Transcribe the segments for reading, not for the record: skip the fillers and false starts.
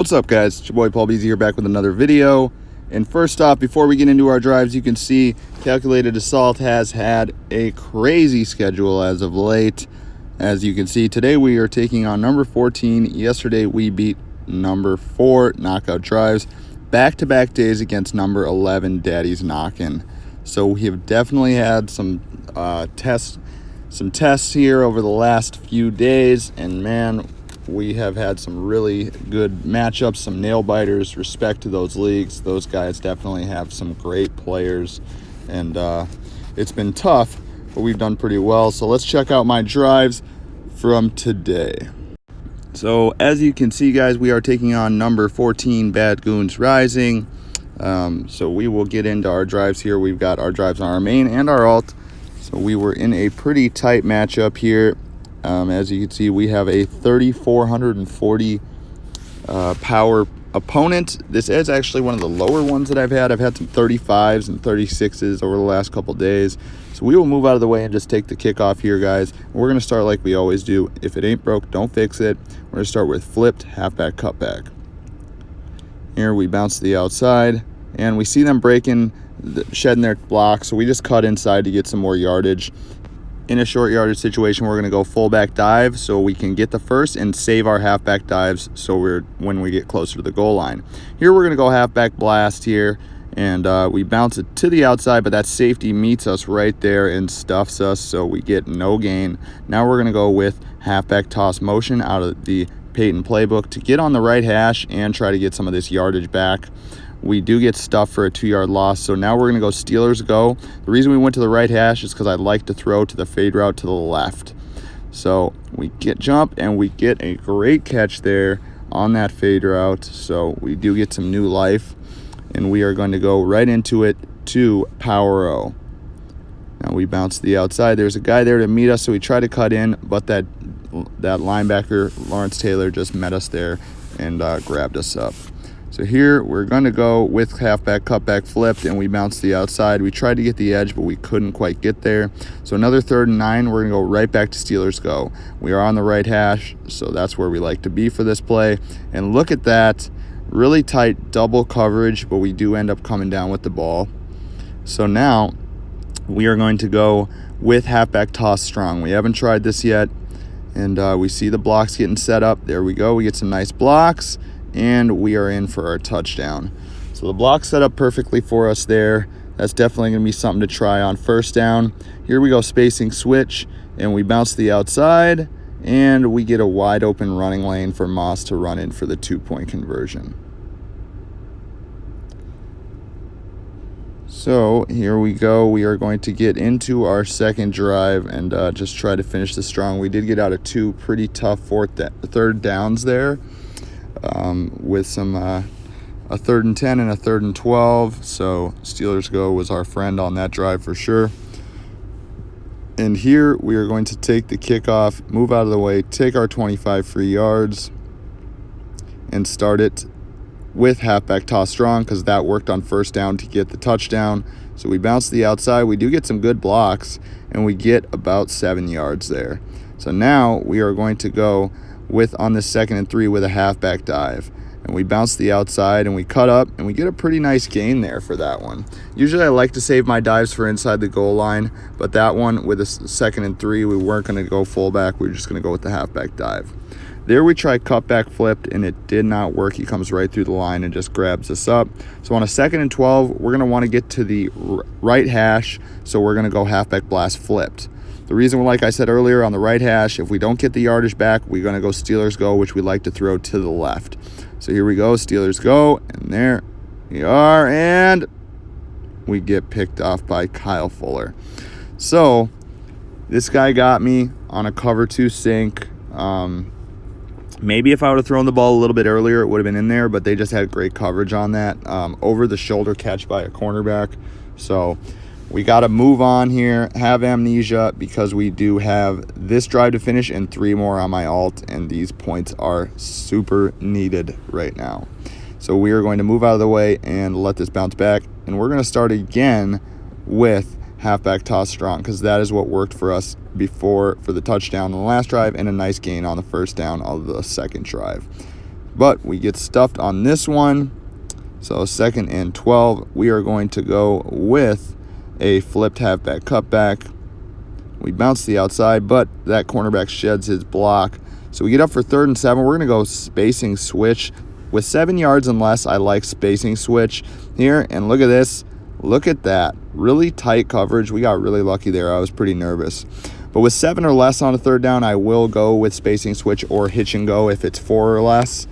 What's up, guys? It's your boy Paul Beezy here, back with another video. And first off, before we get into our drives, you can see Calculated Assault has had a crazy schedule as of late. As you can see, today we are taking on number 14. Yesterday we beat number 4 knockout drives. Back-to-back days against number 11 Daddy's Knockin'. So we have definitely had some tests here over the last few days, and man, we have had some really good matchups, some nail biters. Respect to those leagues. Those guys definitely have some great players, and it's been tough, but we've done pretty well. So let's check out my drives from today. So as you can see, guys, we are taking on number 14 Bad Goons Rising. So we will get into our drives here. We've got our drives on our main and our alt. So we were in a pretty tight matchup here. As you can see, we have a 3,440 power opponent. This is actually one of the lower ones that I've had. I've had some 35s and 36s over the last couple days. So we will move out of the way and just take the kickoff here, guys. We're going to start like we always do. If it ain't broke, don't fix it. We're going to start with flipped halfback cutback. Here we bounce to the outside, and we see them breaking, shedding their blocks. So we just cut inside to get some more yardage. In a short yardage situation, we're going to go fullback dive so we can get the first and save our halfback dives so when we get closer to the goal line. Here we're going to go halfback blast here, and we bounce it to the outside, but that safety meets us right there and stuffs us, so we get no gain. Now we're going to go with halfback toss motion out of the Peyton playbook to get on the right hash and try to get some of this yardage back. We do get stuffed for a 2-yard loss, so now we're going to go Steelers go. The reason we went to the right hash is because I like to throw to the fade route to the left. So we get jump, and we get a great catch there on that fade route. So we do get some new life, and we are going to go right into it to Power O. Now we bounce to the outside. There's a guy there to meet us, so we try to cut in, but that linebacker, Lawrence Taylor, just met us there and grabbed us up. So here we're going to go with halfback cutback flipped, and we bounce to the outside. We tried to get the edge, but we couldn't quite get there. So another 3rd and 9, we're going to go right back to Steelers go. We are on the right hash, so that's where we like to be for this play. And look at that, really tight double coverage, but we do end up coming down with the ball. So now we are going to go with halfback toss strong. We haven't tried this yet, and we see the blocks getting set up. There we go. We get some nice blocks, and we are in for our touchdown. So the block set up perfectly for us there. That's definitely going to be something to try on first down. Here we go, spacing switch, and we bounce to the outside, and we get a wide open running lane for Moss to run in for the 2-point conversion. So here we go. We are going to get into our second drive and just try to finish this strong. We did get out of 2 pretty tough third downs there. With some a 3rd and 10 and a 3rd and 12. So Steelers go was our friend on that drive for sure. And here we are going to take the kickoff, move out of the way, take our 25 free yards, and start it with halfback toss strong because that worked on first down to get the touchdown. So we bounce to the outside. We do get some good blocks, and we get about 7 yards there. So now we are going to go with on the 2nd and 3 with a halfback dive, and we bounce the outside and we cut up, and we get a pretty nice gain there for that one. Usually I like to save my dives for inside the goal line, but that one with a 2nd and 3, we weren't going to go fullback. We were just going to go with the halfback dive. There we try cutback flipped, and it did not work. He comes right through the line and just grabs us up. So on a 2nd and 12, we're going to want to get to the right hash, so we're going to go halfback blast flipped. The reason, like I said earlier, on the right hash, if we don't get the yardage back, we're going to go Steelers go, which we like to throw to the left. So here we go, Steelers go, and there we are, and we get picked off by Kyle Fuller. So this guy got me on a cover 2 sink. Maybe if I would have thrown the ball a little bit earlier, it would have been in there, but they just had great coverage on that. Over the shoulder catch by a cornerback. So we got to move on here, have amnesia, because we do have this drive to finish and 3 more on my alt, and these points are super needed right now. So we are going to move out of the way and let this bounce back, and we're going to start again with halfback toss strong because that is what worked for us before for the touchdown on the last drive and a nice gain on the first down of the second drive. but we get stuffed on this one. So 2nd and 12, we are going to go with a flipped halfback cutback. We bounce the outside, but that cornerback sheds his block. So we get up for 3rd and 7. We're going to go spacing switch. With 7 yards and less, I like spacing switch here. And look at this. Look at that. Really tight coverage. We got really lucky there. I was pretty nervous. But with 7 or less on a 3rd down, I will go with spacing switch or hitch and go if it's 4 or less.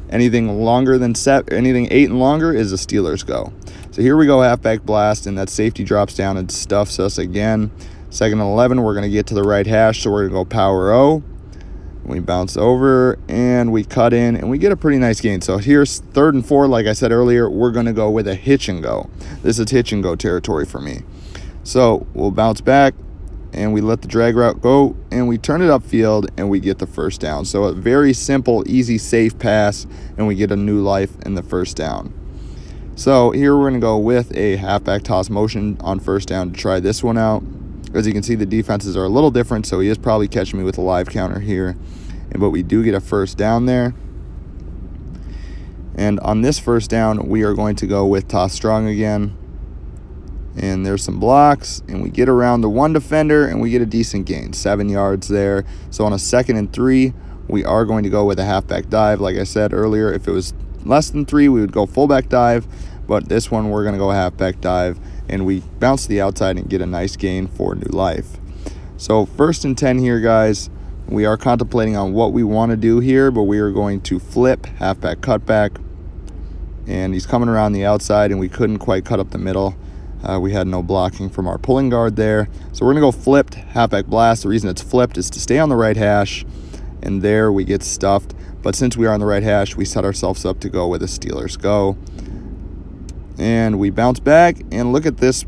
Anything longer than anything 8 and longer is a Steelers go. So here we go, halfback blast, and that safety drops down and stuffs us again. 2nd and 11, we're going to get to the right hash, so we're going to go power O. We bounce over, and we cut in, and we get a pretty nice gain. So here's 3rd and 4, like I said earlier, we're going to go with a hitch and go. This is hitch and go territory for me. So we'll bounce back, and we let the drag route go, and we turn it upfield, and we get the 1st down. So a very simple, easy, safe pass, and we get a new life in the 1st down. So here we're going to go with a halfback toss motion on 1st down to try this one out. As you can see, the defenses are a little different, so he is probably catching me with a live counter here. But we do get a 1st down there. And on this 1st down, we are going to go with toss strong again. And there's some blocks, and we get around the 1 defender, and we get a decent gain, 7 yards there. So on a 2nd and 3, we are going to go with a halfback dive. Like I said earlier, if it was less than 3, we would go fullback dive. But this one, we're going to go halfback dive, and we bounce the outside and get a nice gain for new life. So 1st and 10 here, guys. We are contemplating on what we want to do here, but we are going to flip halfback cutback. And he's coming around the outside, and we couldn't quite cut up the middle. We had no blocking from our pulling guard there. So we're going to go flipped halfback blast. The reason it's flipped is to stay on the right hash, and there we get stuffed. But since we are on the right hash, we set ourselves up to go with a Steelers go. And we bounce back, and look at this.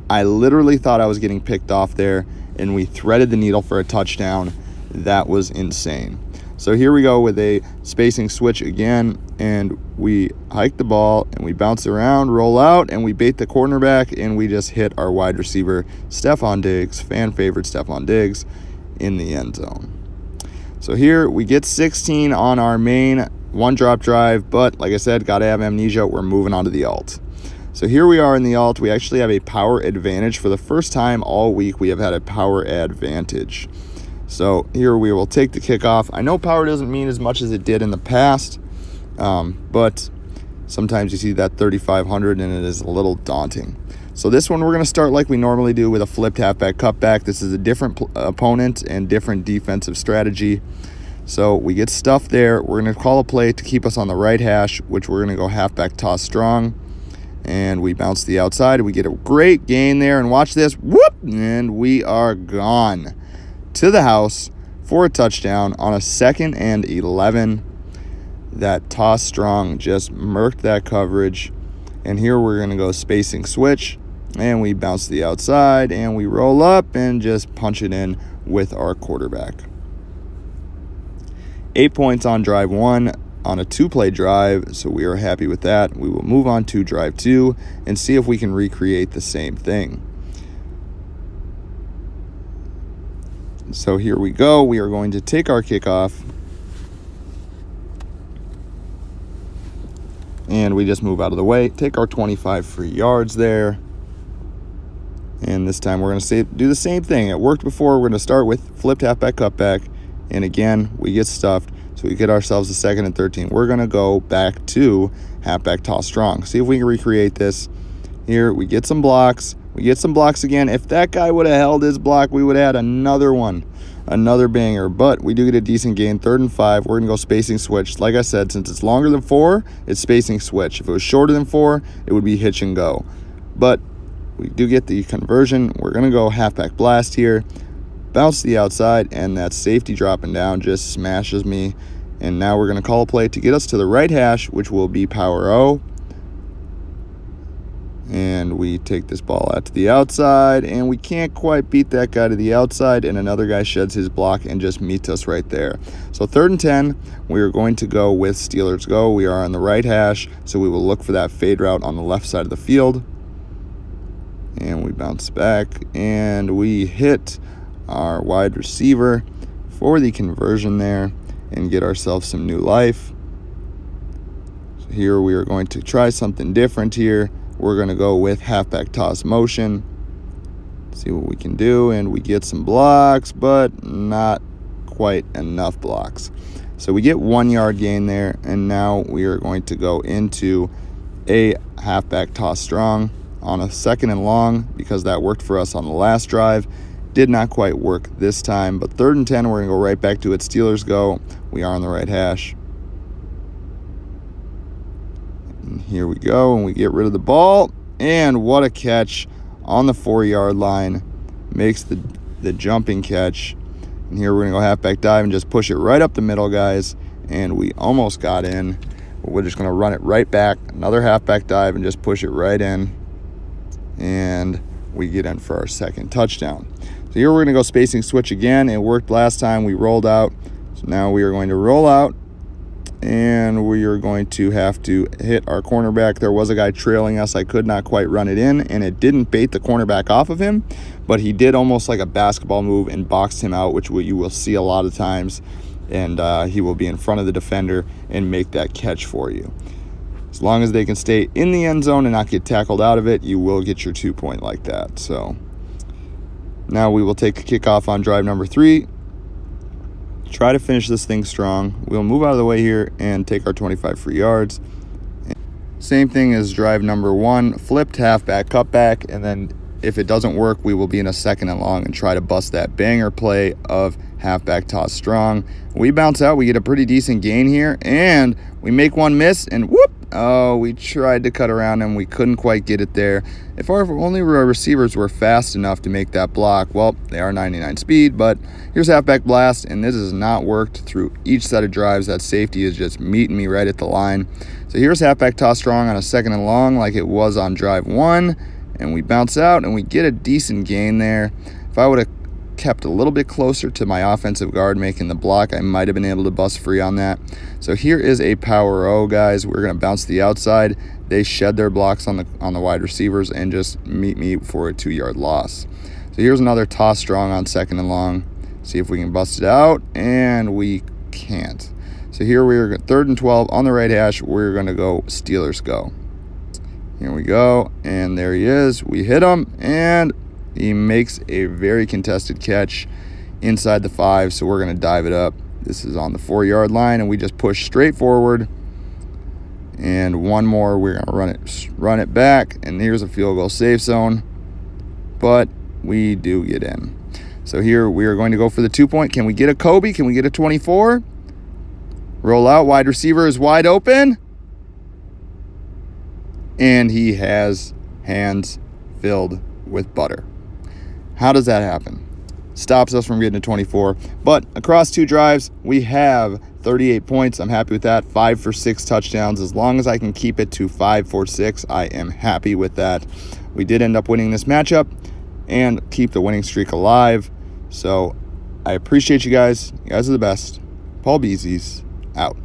I literally thought I was getting picked off there, and we threaded the needle for a touchdown. That was insane. So here we go with a spacing switch again, and we hike the ball, and we bounce around, roll out, and we bait the cornerback, and we just hit our wide receiver, Stephon Diggs, fan favorite Stephon Diggs, in the end zone. So here we get 16 on our main 1-drop drive, but like I said, gotta have amnesia. We're moving on to the alt. So here we are in the alt. We actually have a power advantage. For the first time all week, we have had a power advantage. So here we will take the kickoff. I know power doesn't mean as much as it did in the past, but sometimes you see that 3,500 and it is a little daunting. So this one we're going to start like we normally do with a flipped halfback cutback. This is a different opponent and different defensive strategy. So we get stuffed there. We're going to call a play to keep us on the right hash, which we're going to go halfback toss strong. And we bounce the outside. We get a great gain there. And watch this. Whoop! And we are gone to the house for a touchdown on a 2nd and 11. That toss strong just murked that coverage. And here we're going to go spacing switch. And we bounce the outside. And we roll up and just punch it in with our quarterback. 8 points on drive 1 on a 2-play drive, so we are happy with that. We will move on to drive 2 and see if we can recreate the same thing. So here we go. We are going to take our kickoff, and we just move out of the way, take our 25 free yards there. And this time we're going to do the same thing. It worked before. We're going to start with flipped halfback cutback. And again, we get stuffed, so we get ourselves a 2nd and 13. We're going to go back to halfback toss strong. See if we can recreate this. Here, we get some blocks. We get some blocks again. If that guy would have held his block, we would have had another one, another banger. But we do get a decent gain, 3rd and 5. We're going to go spacing switch. Like I said, since it's longer than 4, it's spacing switch. If it was shorter than 4, it would be hitch and go. But we do get the conversion. We're going to go halfback blast here. Bounce to the outside, and that safety dropping down just smashes me. And now we're going to call a play to get us to the right hash, which will be power O. And we take this ball out to the outside, and we can't quite beat that guy to the outside, and another guy sheds his block and just meets us right there. So 3rd and 10, we are going to go with Steelers go. We are on the right hash, so we will look for that fade route on the left side of the field. And we bounce back, and we hit our wide receiver for the conversion there. and get ourselves some new life. So here we are going to try something different here. We're going to go with halfback toss motion. See what we can do, and we get some blocks, but not quite enough blocks. So we get 1 yard gain there, and now we are going to go into a halfback toss strong on a 2nd and long, because that worked for us on the last drive. Did not quite work this time, but 3rd and 10, we're going to go right back to it. Steelers go. We are on the right hash. And here we go, and we get rid of the ball, and what a catch on the 4 yard line. Makes the jumping catch. And here we're going to go halfback dive and just push it right up the middle, guys. And we almost got in. But we're just going to run it right back. Another halfback dive and just push it right in. And we get in for our 2nd touchdown. So here we're going to go spacing switch again. It worked last time. We rolled out. So now we are going to roll out. And we are going to have to hit our cornerback. There was a guy trailing us. I could not quite run it in, and it didn't bait the cornerback off of him, but he did almost like a basketball move and boxed him out, which you will see a lot of times, and he will be in front of the defender and make that catch for you. As long as they can stay in the end zone and not get tackled out of it, you will get your 2-point like that. So now we will take a kickoff on drive number 3. Try to finish this thing strong. We'll move out of the way here and take our 25 free yards. Same thing as drive number 1, flipped halfback cutback, and then if it doesn't work, we will be in a 2nd and long and try to bust that banger play of halfback toss strong. We bounce out, we get a pretty decent gain here, and we make one miss, and whoop! Oh, we tried to cut around him. We couldn't quite get it there. If only our receivers were fast enough to make that block. Well, they are 99 speed, but here's halfback blast, and this has not worked through each set of drives. That safety is just meeting me right at the line. So here's halfback toss strong on a 2nd and long like it was on drive 1, and we bounce out, and we get a decent gain there. If I would have kept a little bit closer to my offensive guard making the block, I might have been able to bust free on that. So here is a power O, guys. We're going to bounce to the outside. They shed their blocks on the wide receivers and just meet me for a 2-yard loss. So here's another toss strong on 2nd and long. See if we can bust it out, and we can't. So here we are, 3rd and 12 on the right hash. We're going to go Steelers go. Here we go, and there he is. We hit him, and he makes a very contested catch inside the 5, so we're going to dive it up. This is on the 4-yard line, and we just push straight forward. And one more, we're going to run it back, and here's a field goal safe zone. But we do get in. So here we are going to go for the 2-point. Can we get a Kobe? Can we get a 24? Roll out, wide receiver is wide open. And he has hands filled with butter. How does that happen? Stops us from getting to 24. But across 2 drives, we have 38 points. I'm happy with that. 5 for 6 touchdowns. As long as I can keep it to 5 for 6, I am happy with that. We did end up winning this matchup and keep the winning streak alive. So I appreciate you guys. You guys are the best. Paul Beezy's out.